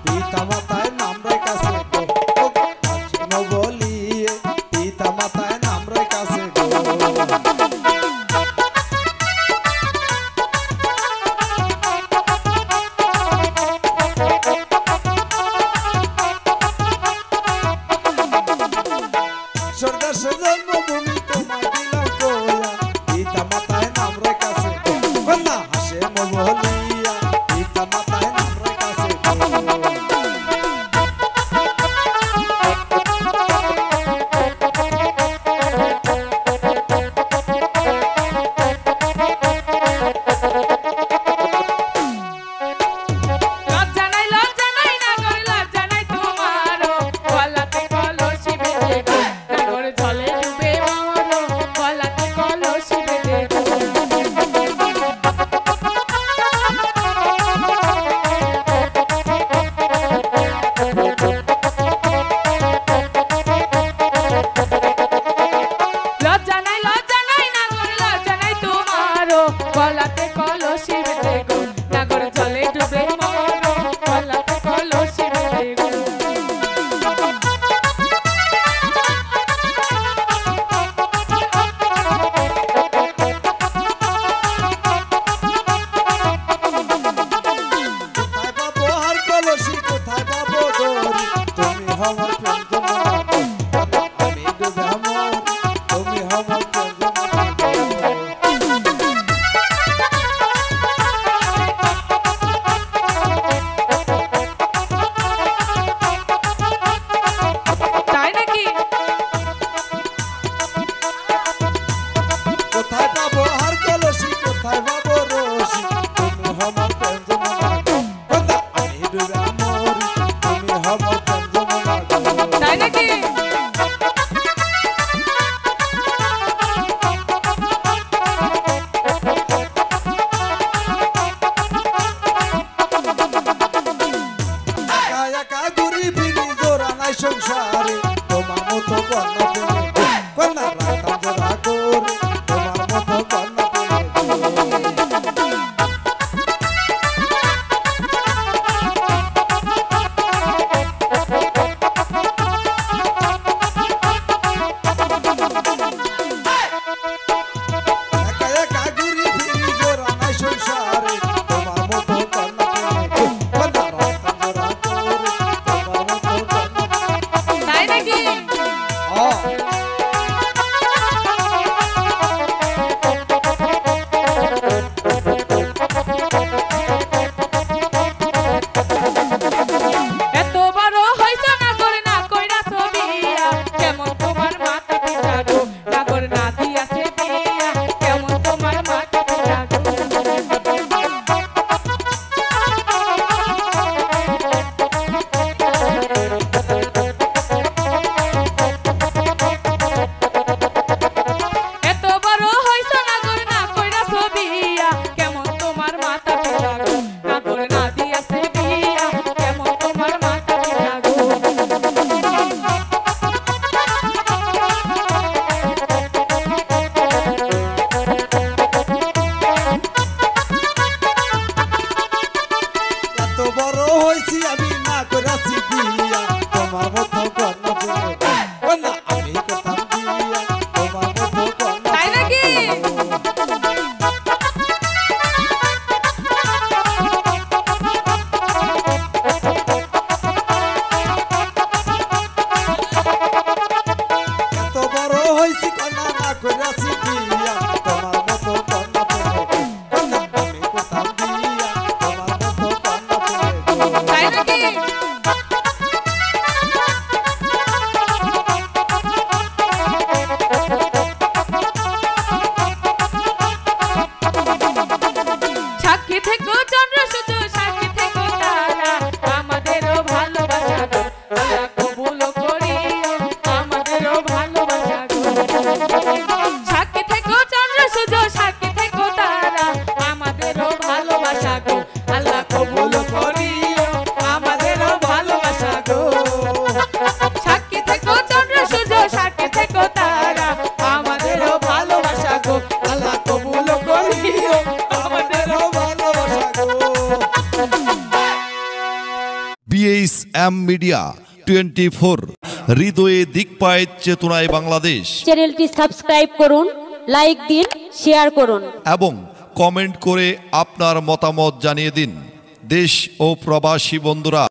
পিতা মাতায় নাম রেখাছে গো আসিম বলিয়ে পিতা মাতায় নাম রেখাছে গো স্বর্গের জন্মভূমি তোমায় দিলাম কোয়া পিতা মাতায় নাম রেখাছে গো কন্যা আসিম বলিয়া পিতা মাতায় নাম রেখাছে গো গলাতে কলসি বেঁধে গো নাগর জলে ডুবে মরো গলাতে কলসি বেঁধে গো কোথায় পাবো আর কলসি কোথায় পাবো দড়ি তুমি আমার প্রেম জমা আমি ডুবে আমার তুমি আমার প্রেম জমা তাই নাকি কোথায় পাবো আর কলসি কোথায় পাবো রসি তুমি আমার প্রেম জমা কোথা আমি ডুবে মরি তুমি আমার প্রেম জমা তাই নাকি একা একা ঘুরি ফিরি জোড়া নাই সংসারে তোমার মতো কন্যা পেলে কন্যা রাখতাম জোড়া করে তোমার মতো কন্যা পেলে একা একা ঘুরি ফিরি জোড়া নাই সংসারে তোমার মতো কন্যা পেলে কন্যা রাখতাম জোড়া করে তোমার মতো কন্যা তাই নাকি এত বড় হইছ নাগর না কইরাছো বিয়া কেমন তোমার মাতা পিতা গো নাগর না দিয়াছে বিয়া কেমন তোমার মাতা পিতা গো এত বড় হইছ নাগর না কইরাছো বিয়া কেমন তোমার মাতা পিতা গো নাগর না দিয়াছে বিয়া কেমন তোমার মাতা পিতা গো এত বড় হইছি আমি না করাছি বিয়া তোমার মতো কন্যা পেলে কন্যা আমি করতাম বিয়া তোমার মতো কন্যা তাই নাকি এত বড় হইছি কন্যা না করাছি বিয়া তোমার মতো কন্যা পেলে কন্যা আমি করতাম বিয়া তোমার মতো কন্যা পেলে তাই নাকি BHM মিডিয়া 24 হৃদয়ে দিকপায় চেতনায় বাংলাদেশ। চ্যানেলটি সাবস্ক্রাইব করুন, লাইক দিন, শেয়ার করুন এবং কমেন্ট করে আপনার মতামত জানিয়ে দিন। দেশ ও প্রবাসী বন্ধুরা